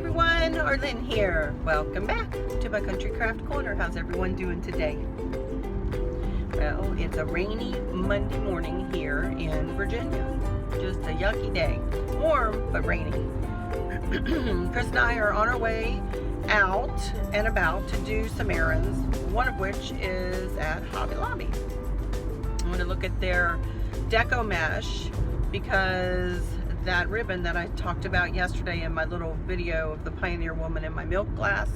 everyone, Arlene here. Welcome back to my Country Craft Corner. How's everyone doing today? Well, it's a rainy Monday morning here in Virginia. Just a yucky day. Warm, but rainy. Chris and I are on our way out and about to do some errands, one of which is at Hobby Lobby. I'm going to look at their deco mesh because that ribbon that I talked about yesterday in my little video of the Pioneer Woman in my milk glass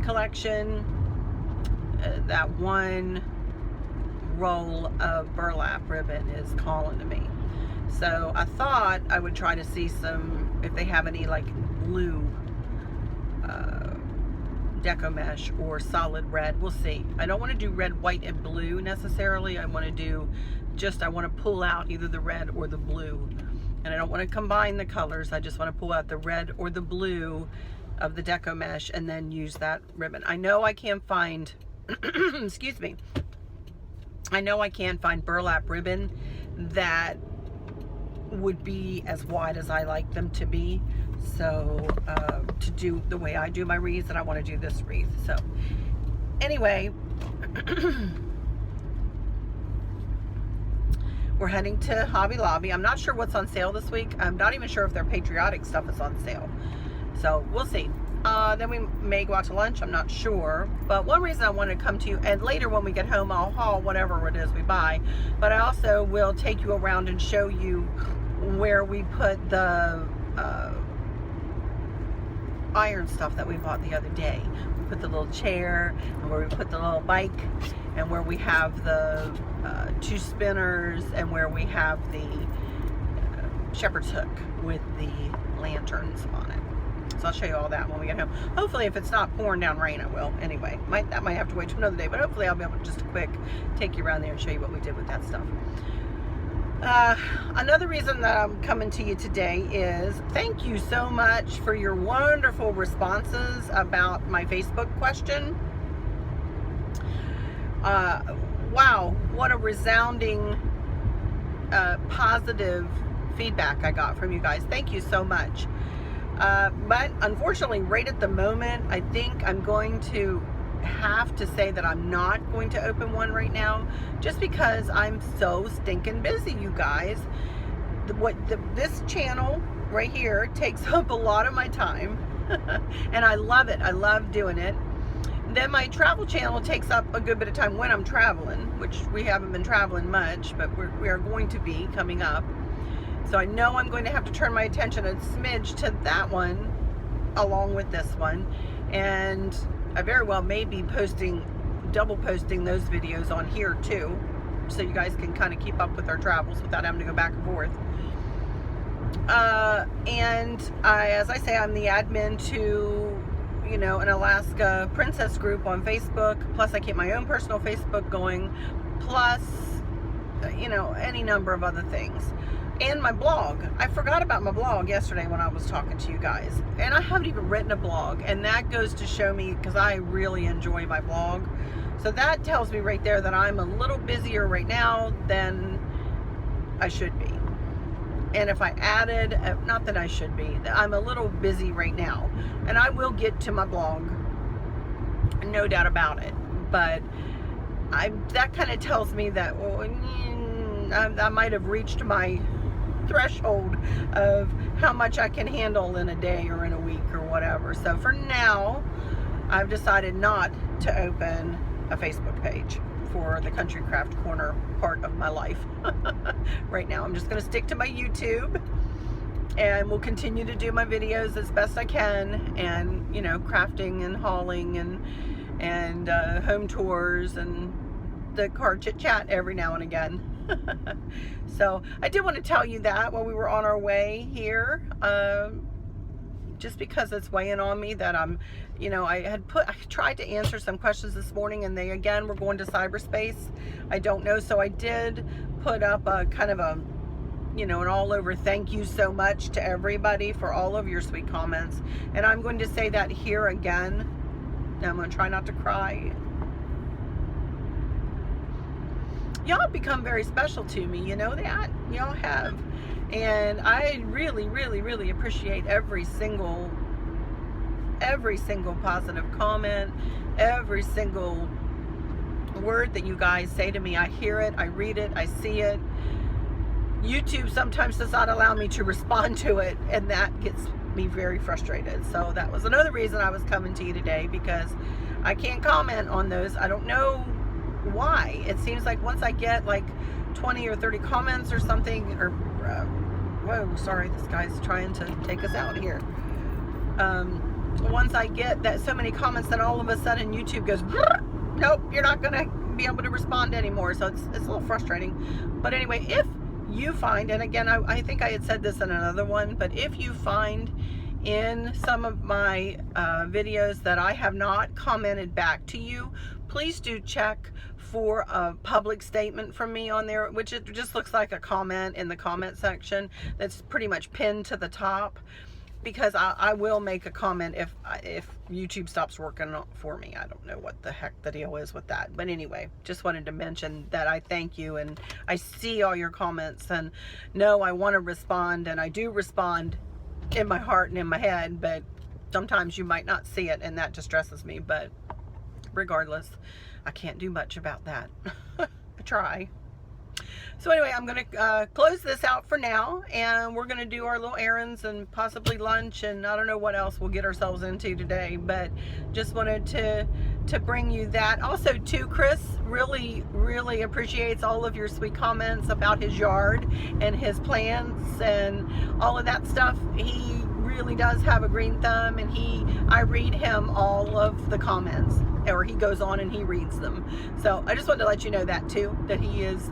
collection, that one roll of burlap ribbon is calling to me. So I thought I would try to see if they have any like blue deco mesh or solid red. We'll see. I don't want to do red, white, and blue necessarily. I want to pull out either the red or the blue. And I don't want to combine the colors. I just want to pull out the red or the blue of the deco mesh and then use that ribbon. I know I can't find, excuse me, I know I can't find burlap ribbon that would be as wide as I like them to be. So to do the way I do my wreaths, and I want to do this wreath. So anyway, we're heading to Hobby Lobby. I'm not sure what's on sale this week. I'm not even sure if their patriotic stuff is on sale. So we'll see. Then we may go out to lunch. I'm not sure. But one reason I want to come to you, and later when we get home, I'll haul whatever it is we buy. But I also will take you around and show you where we put the iron stuff that we bought the other day. We put the little chair, and where we put the little bike, and where we have the 2 spinners, and where we have the shepherd's hook with the lanterns on it. So I'll show you all that when we get home. Hopefully, if it's not pouring down rain, I will. Anyway, that might have to wait till another day, but hopefully I'll be able to just quick take you around there and show you what we did with that stuff. Another reason that I'm coming to you today is thank you so much for your wonderful responses about my Facebook question. Wow, what a resounding positive feedback I got from you guys. Thank you so much. But unfortunately, right at the moment, I think I'm going to have to say that I'm not going to open one right now, just because I'm so stinking busy, you guys. This channel right here takes up a lot of my time, and I love it. I love doing it. Then my travel channel takes up a good bit of time when I'm traveling, which we haven't been traveling much, but we are going to be coming up. So I know I'm going to have to turn my attention a smidge to that one along with this one. And I very well may be double posting those videos on here too, so you guys can kind of keep up with our travels without having to go back and forth. As I say, I'm the admin to, an Alaska Princess group on Facebook. Plus I keep my own personal Facebook going. Plus, any number of other things. And my blog. I forgot about my blog yesterday when I was talking to you guys. And I haven't even written a blog. And that goes to show me, because I really enjoy my blog. So that tells me right there that I'm a little busier right now than I should be. And if I added, not that I should be, I'm a little busy right now. And I will get to my blog. No doubt about it. But that kind of tells me that I might have reached my threshold of how much I can handle in a day or in a week or whatever. So for now, I've decided not to open a Facebook page for the Country Craft Corner part of my life. Right now, I'm just going to stick to my YouTube, and we'll continue to do my videos as best I can, and crafting and hauling and home tours and the car chit chat every now and again. So I did want to tell you that while we were on our way here, just because it's weighing on me that I'm, I tried to answer some questions this morning, and they again were going to cyberspace. I don't know, so I did put up a kind of a, an all over thank you so much to everybody for all of your sweet comments, and I'm going to say that here again. I'm going to try not to cry. Y'all become very special to me, you know that? Y'all have. And I really, really, really appreciate every single every single positive comment, every single word that you guys say to me. I hear it, I read it, I see it. YouTube sometimes does not allow me to respond to it, and that gets me very frustrated. So that was another reason I was coming to you today, because I can't comment on those. I don't know why. It seems like once I get like 20 or 30 comments or something, or whoa, sorry, this guy's trying to take us out here. Once I get that so many comments, then all of a sudden YouTube goes, nope, you're not gonna be able to respond anymore. So it's a little frustrating. But anyway, if you find, and again, I think I had said this in another one, but if you find in some of my videos that I have not commented back to you, please do check for a public statement from me on there, which it just looks like a comment in the comment section that's pretty much pinned to the top, because I will make a comment if YouTube stops working for me. I don't know what the heck the deal is with that. But anyway, just wanted to mention that I thank you, and I see all your comments, and no, I want to respond, and I do respond in my heart and in my head, but sometimes you might not see it, and that distresses me. But regardless, I can't do much about that. I try. So anyway, I'm going to close this out for now, and we're going to do our little errands and possibly lunch, and I don't know what else we'll get ourselves into today, but just wanted to bring you that. Also too, Chris really appreciates all of your sweet comments about his yard and his plants and all of that stuff. He really does have a green thumb, and I read him all of the comments, or he goes on and he reads them. So I just wanted to let you know that too, that he is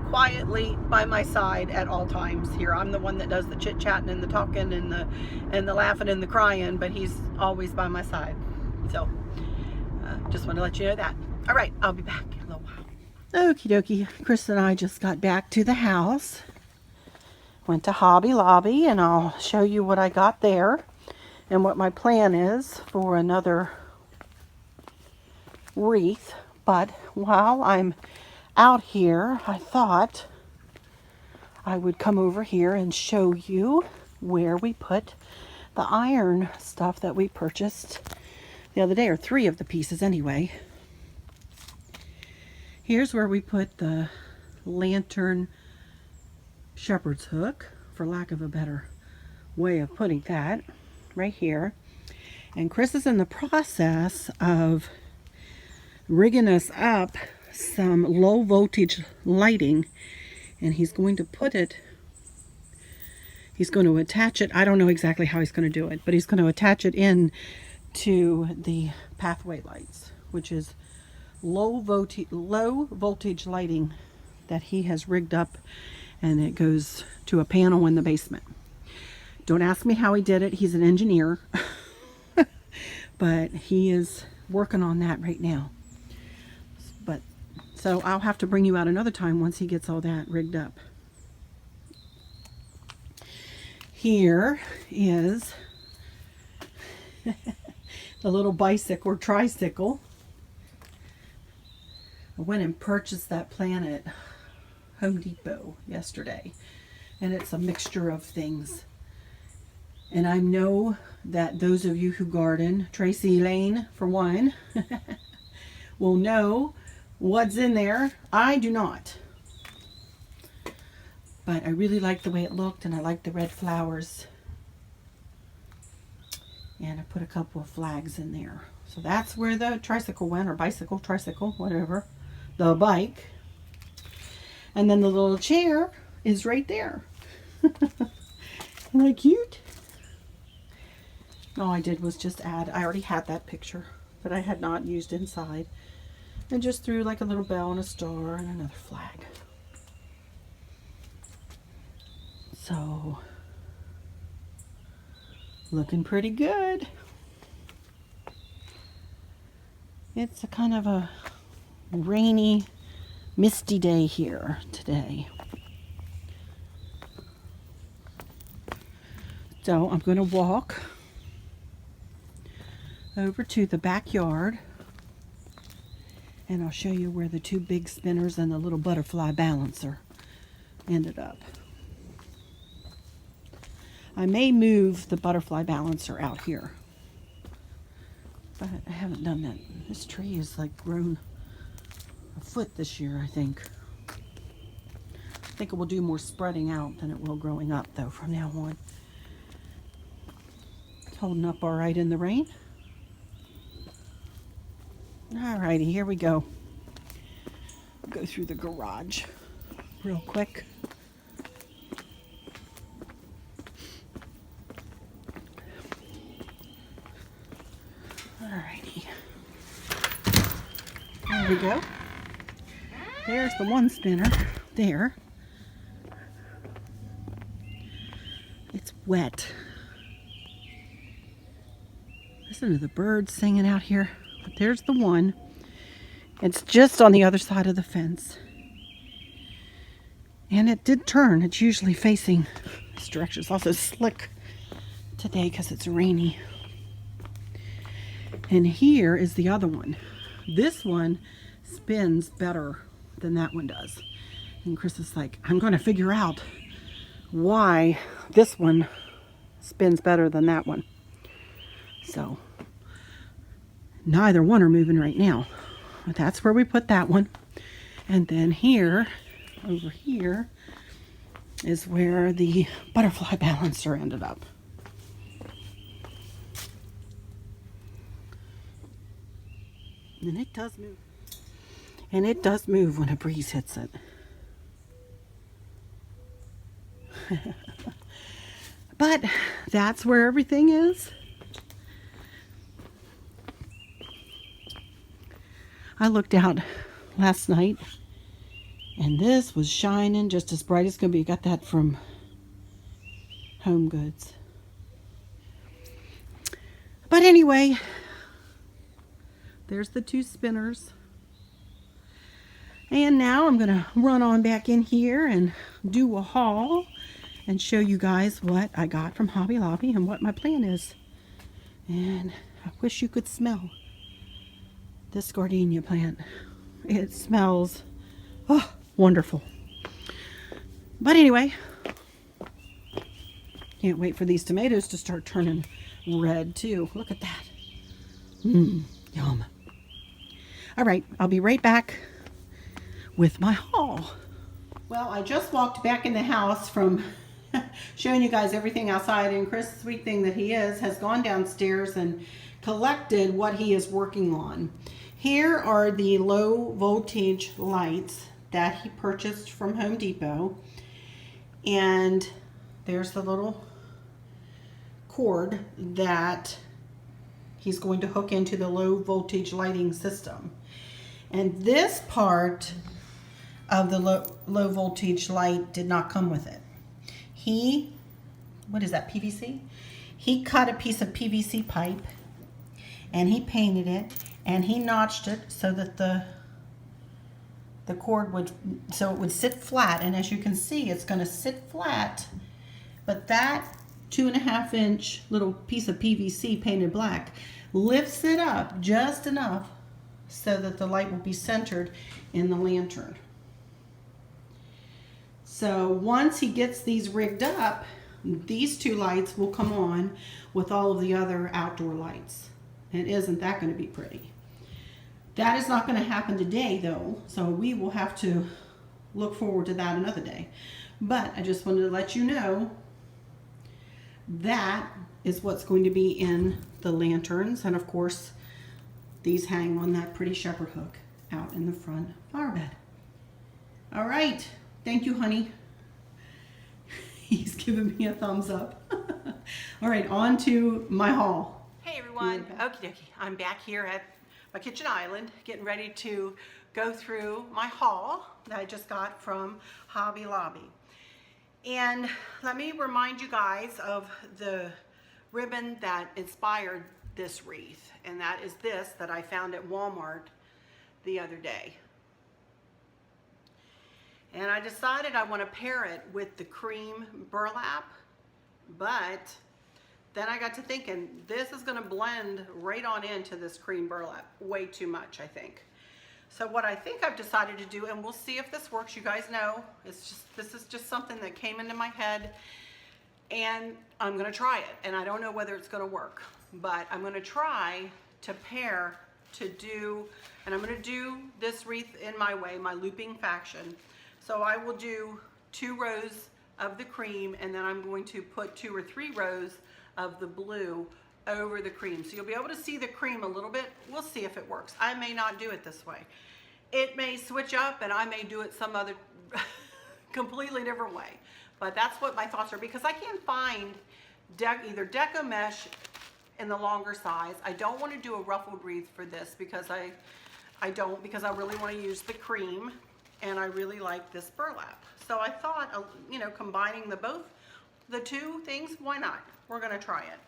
quietly by my side at all times here. I'm the one that does the chit-chatting and the talking and the laughing and the crying, but he's always by my side. So just want to let you know that. All right, I'll be back in a little while. Okie dokie, Chris and I just got back to the house. Went to Hobby Lobby, and I'll show you what I got there and what my plan is for another wreath. But while I'm out here, I thought I would come over here and show you where we put the iron stuff that we purchased the other day, or 3 of the pieces anyway. Here's where we put the lantern shepherd's hook, for lack of a better way of putting that, right here. And Chris is in the process of rigging us up some low voltage lighting, and he's going to attach it. I don't know exactly how he's going to do it, but he's going to attach it in to the pathway lights, which is low voltage lighting that he has rigged up, and it goes to a panel in the basement. Don't ask me how he did it. He's an engineer. But he is working on that right now. So I'll have to bring you out another time once he gets all that rigged up. Here is the little bicycle or tricycle. I went and purchased that plant at Home Depot yesterday, and it's a mixture of things. And I know that those of you who garden, Tracy Lane for one, will know what's in there. I do not. But I really liked the way it looked, and I liked the red flowers. And I put a couple of flags in there. So that's where the tricycle went, or bicycle, tricycle, whatever. The bike. And then the little chair is right there. Isn't that cute? All I did was just add, I already had that picture, but I had not used inside. And just threw like a little bell and a star and another flag. So, looking pretty good. It's a kind of a rainy, misty day here today. So I'm going to walk over to the backyard, and I'll show you where the 2 big spinners and the little butterfly balancer ended up. I may move the butterfly balancer out here. But I haven't done that. This tree has like grown a foot this year, I think. I think it will do more spreading out than it will growing up though from now on. It's holding up all right in the rain. All righty, here we go. Go through the garage real quick. Alrighty. There we go. There's the one spinner. There. It's wet. Listen to the birds singing out here. But there's the one. It's just on the other side of the fence. And it did turn. It's usually facing this direction. It's also slick today because it's rainy. And here is the other one. This one spins better than that one does. And Chris is like, I'm going to figure out why this one spins better than that one. So, neither one are moving right now. But that's where we put that one. And then here, over here, is where the butterfly balancer ended up. And it does move. And it does move when a breeze hits it. But that's where everything is. I looked out last night and this was shining just as bright as could be. Got that from Home Goods. But anyway, there's the two spinners. And now I'm going to run on back in here and do a haul and show you guys what I got from Hobby Lobby and what my plan is. And I wish you could smell this gardenia plant. It smells wonderful. But anyway, can't wait for these tomatoes to start turning red too. Look at that. Yum. All right, I'll be right back with my haul. Well, I just walked back in the house from showing you guys everything outside, and Chris, sweet thing that he is, has gone downstairs and collected what he is working on. Here are the low voltage lights that he purchased from Home Depot, and there's the little cord that he's going to hook into the low voltage lighting system. And this part of the low voltage light did not come with it. What is that, PVC? He cut a piece of PVC pipe and he painted it and he notched it so that the cord would sit flat. And as you can see, it's going to sit flat, but that 2.5 inch little piece of PVC painted black lifts it up just enough so that the light will be centered in the lantern. So once he gets these rigged up, these two lights will come on with all of the other outdoor lights. And isn't that going to be pretty? That is not going to happen today though, so we will have to look forward to that another day. But I just wanted to let you know that is what's going to be in the lanterns. And of course, these hang on that pretty shepherd hook out in the front flower bed. All right. Thank you, honey. He's giving me a thumbs up. All right, on to my haul. Hey everyone, okie dokie. I'm back here at my kitchen island, getting ready to go through my haul that I just got from Hobby Lobby. And let me remind you guys of the ribbon that inspired this wreath. And that is this that I found at Walmart the other day. And I decided I want to pair it with the cream burlap, but then I got to thinking this is going to blend right on into this cream burlap way too much, I think. So what I think I've decided to do, and we'll see if this works, you guys know, this is just something that came into my head and I'm going to try it. And I don't know whether it's going to work, but I'm going to try to pair to do, and I'm going to do this wreath in my way, my looping fashion. So I will do 2 rows of the cream, and then I'm going to put 2 or 3 rows of the blue over the cream. So you'll be able to see the cream a little bit. We'll see if it works. I may not do it this way. It may switch up and I may do it some other completely different way. But that's what my thoughts are, because I can't find either deco mesh in the longer size. I don't want to do a ruffled wreath for this because I really want to use the cream, and I really like this burlap. So I thought, you know, combining the two things, why not? We're going to try it.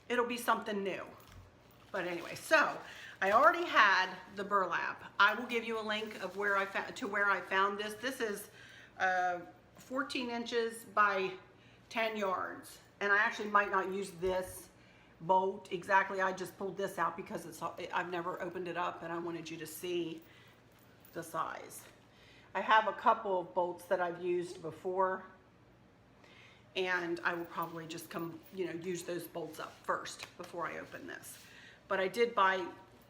It'll be something new. But anyway, so I already had the burlap. I will give you a link of where I found this. This is 14 inches by 10 yards. And I actually might not use this bolt exactly. I just pulled this out because I've never opened it up and I wanted you to see the size. I have a couple of bolts that I've used before, and I will probably just use those bolts up first before I open this. But I did buy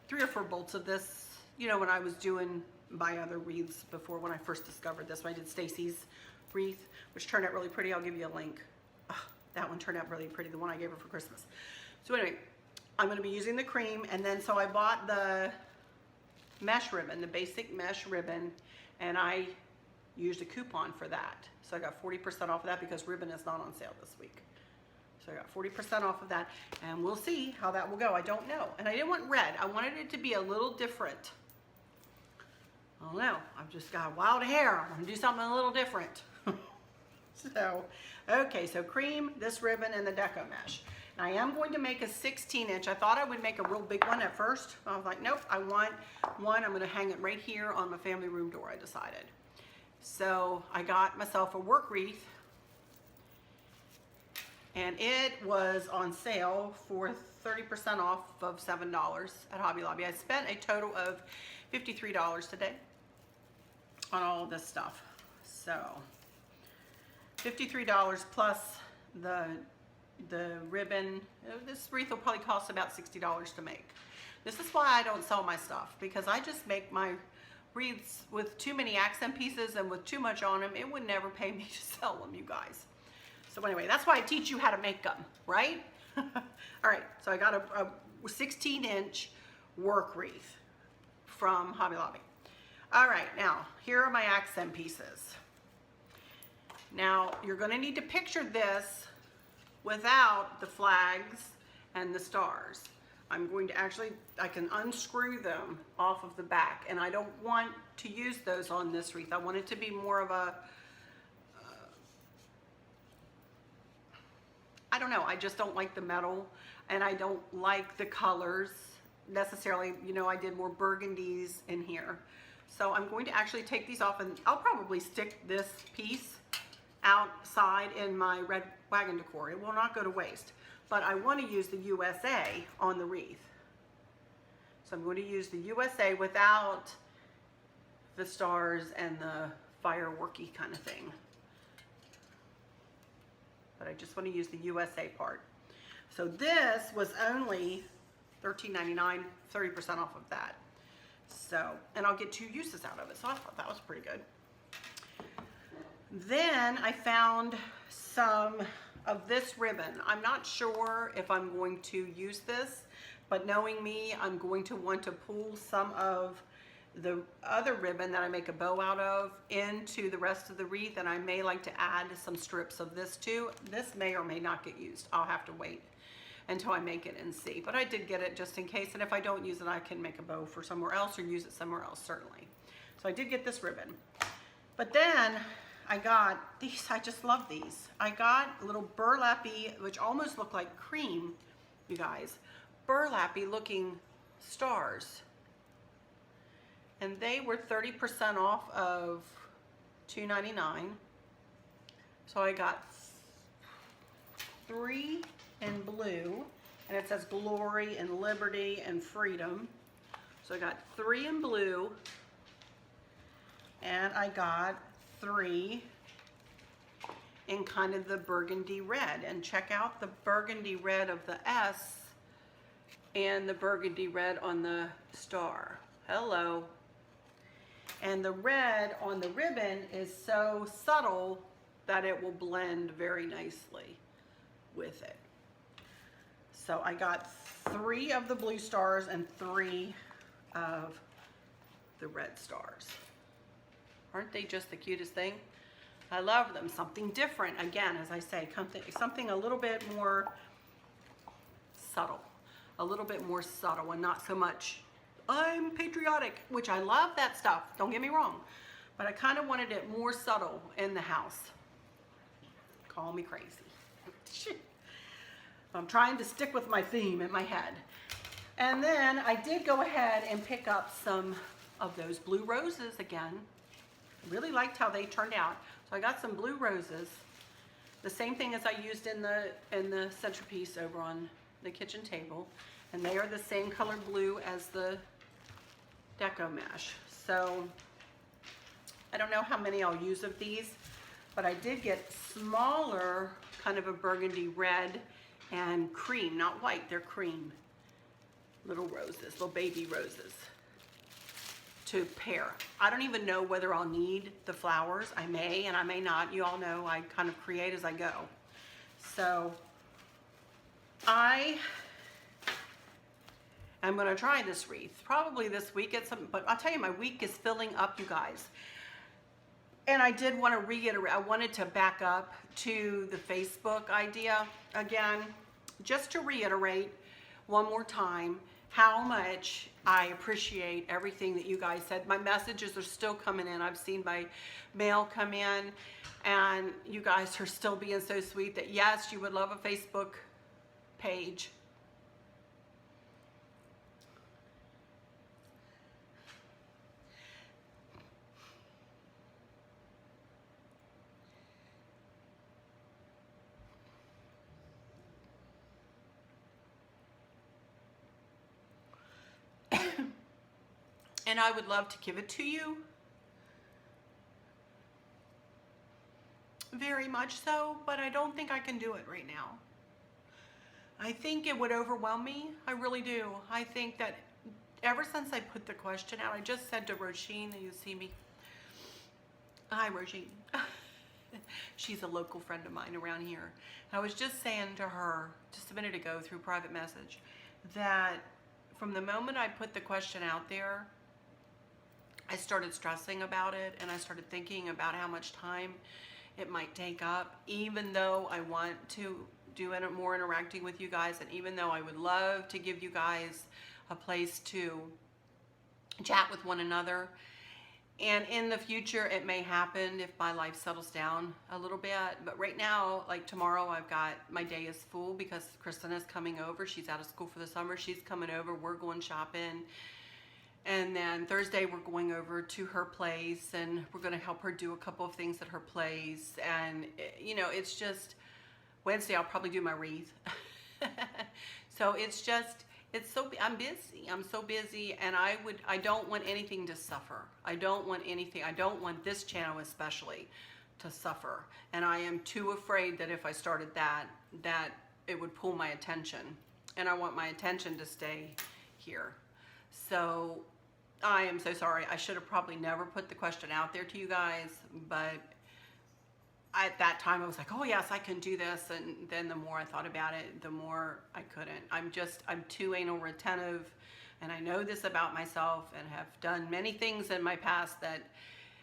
3 or 4 bolts of this, you know, when I was doing my other wreaths before, when I first discovered this. When I did Stacy's wreath, which turned out really pretty. I'll give you a link. That one turned out really pretty, the one I gave her for Christmas. So anyway, I'm going to be using the cream, and then so I bought the mesh ribbon, the basic mesh ribbon, and I used a coupon for that. So I got 40% off of that because ribbon is not on sale this week. So I got 40% off of that, and we'll see how that will go. I don't know. And I didn't want red. I wanted it to be a little different. I don't know. I've just got wild hair. I want to do something a little different. So, okay, so cream, this ribbon, and the deco mesh. And I am going to make a 16-inch. I thought I would make a real big one at first. I was like, nope, I want one. I'm going to hang it right here on my family room door, I decided. So I got myself a work wreath, and it was on sale for 30% off of $7 at Hobby Lobby. I spent a total of $53 today on all of this stuff. So $53 plus the ribbon. This wreath will probably cost about $60 to make. This is why I don't sell my stuff, because I just make my wreaths with too many accent pieces and with too much on them. It would never pay me to sell them, you guys. So anyway, that's why I teach you how to make them, right? All right, so I got a 16-inch work wreath from Hobby Lobby. All right, now here are my accent pieces. Now you're going to need to picture this without the flags and the stars. I'm going to I can unscrew them off of the back, and I don't want to use those on this wreath. I want it to be more of a, I don't know, I just don't like the metal, and I don't like the colors necessarily. You know, I did more burgundies in here. So I'm going to actually take these off, and I'll probably stick this piece outside in my red wagon decor. It will not go to waste. But I want to use the USA on the wreath. So I'm going to use the USA without the stars and the fireworky kind of thing. But I just want to use the USA part. So this was only $13.99, 30% off of that. So, and I'll get 2 uses out of it. So I thought that was pretty good. Then I found some of this ribbon. I'm not sure if I'm going to use this, but knowing me, I'm going to want to pull some of the other ribbon that I make a bow out of into the rest of the wreath, and I may like to add some strips of this too. This may or may not get used. I'll have to wait until I make it and see. But I did get it just in case, and if I don't use it, I can make a bow for somewhere else or use it somewhere else, certainly. So I did get this ribbon. But then I got these. I just love these. I got little burlappy, which almost look like cream, you guys, burlappy looking stars. And they were 30% off of $2.99. So I got 3 in blue, and it says glory and liberty and freedom. So I got 3 in blue, and I got 3 in kind of the burgundy red. And check out the burgundy red of the S and the burgundy red on the star. Hello. And the red on the ribbon is so subtle that it will blend very nicely with it. So I got 3 of the blue stars and 3 of the red stars. Aren't they just the cutest thing? I love them. Something different, again, as I say, something a little bit more subtle. A little bit more subtle and not so much, I'm patriotic, which I love that stuff, don't get me wrong. But I kind of wanted it more subtle in the house. Call me crazy. I'm trying to stick with my theme in my head. And then I did go ahead and pick up some of those blue roses again. Really liked how they turned out. So I got some blue roses. The same thing as I used in the centerpiece over on the kitchen table. And they are the same color blue as the deco mesh. So I don't know how many I'll use of these, but I did get smaller, kind of a burgundy red and cream, not white, they're cream. Little roses, little baby roses to pair. I don't even know whether I'll need the flowers. I may and I may not. You all know I kind of create as I go. So I am gonna try this wreath, probably this week at some, but I'll tell you, my week is filling up, you guys. And I did want to reiterate, I wanted to back up to the Facebook idea again, just to reiterate one more time how much I appreciate everything that you guys said. My messages are still coming in. I've seen my mail come in, and you guys are still being so sweet that yes, you would love a Facebook page. And I would love to give it to you. Very much so, but I don't think I can do it right now. I think it would overwhelm me. I really do. I think that ever since I put the question out, I just said to Roisin, you see me. Hi, Roisin. She's a local friend of mine around here. I was just saying to her just a minute ago through private message that from the moment I put the question out there, I started stressing about it, and I started thinking about how much time it might take up, even though I want to do more interacting with you guys, and even though I would love to give you guys a place to chat with one another. And in the future, it may happen if my life settles down a little bit. But right now, like tomorrow, I've got, my day is full because Kristen is coming over. She's out of school for the summer. She's coming over. We're going shopping. And then Thursday, we're going over to her place, and we're going to help her do a couple of things at her place. And, you know, it's just, Wednesday, I'll probably do my wreath. So it's just, I'm busy. I'm so busy, and I don't want anything to suffer. I don't want this channel especially to suffer. And I am too afraid that if I started that it would pull my attention. And I want my attention to stay here. So I am so sorry. I should have probably never put the question out there to you guys, but at that time I was like, oh yes, I can do this. And then the more I thought about it, the more I couldn't. I'm too anal retentive, and I know this about myself, and have done many things in my past that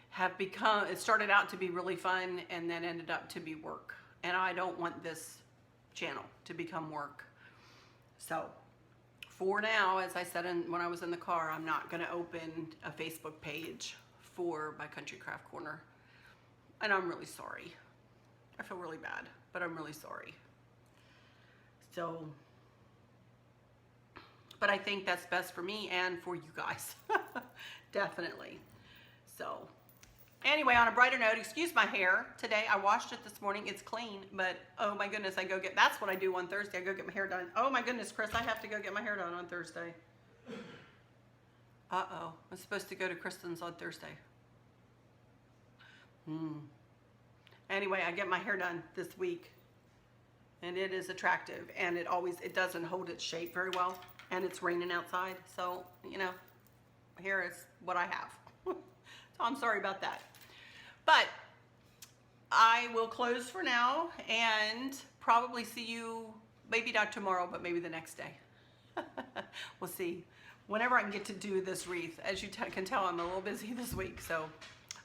have become, it started out to be really fun and then ended up to be work. And I don't want this channel to become work. So for now, as I said when I was in the car, I'm not going to open a Facebook page for my Country Craft Corner. And I'm really sorry. I feel really bad, but I'm really sorry. So, but I think that's best for me and for you guys. Definitely. So, anyway, on a brighter note, excuse my hair today. I washed it this morning. It's clean, but oh my goodness, that's what I do on Thursday. I go get my hair done. Oh my goodness, Chris, I have to go get my hair done on Thursday. Uh-oh, I'm supposed to go to Kristen's on Thursday. Anyway, I get my hair done this week, and it is attractive, and it doesn't hold its shape very well. and it's raining outside. So, you know, here is what I have. So I'm sorry about that. But I will close for now and probably see you, maybe not tomorrow, but maybe the next day. We'll see. Whenever I can get to do this wreath. As you can tell, I'm a little busy this week, so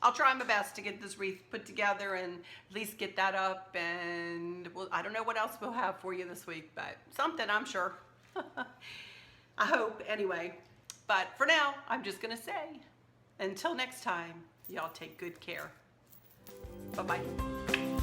I'll try my best to get this wreath put together and at least get that up. And I don't know what else we'll have for you this week, but something, I'm sure. I hope, anyway. But for now, I'm just gonna say, until next time, y'all take good care. Bye-bye.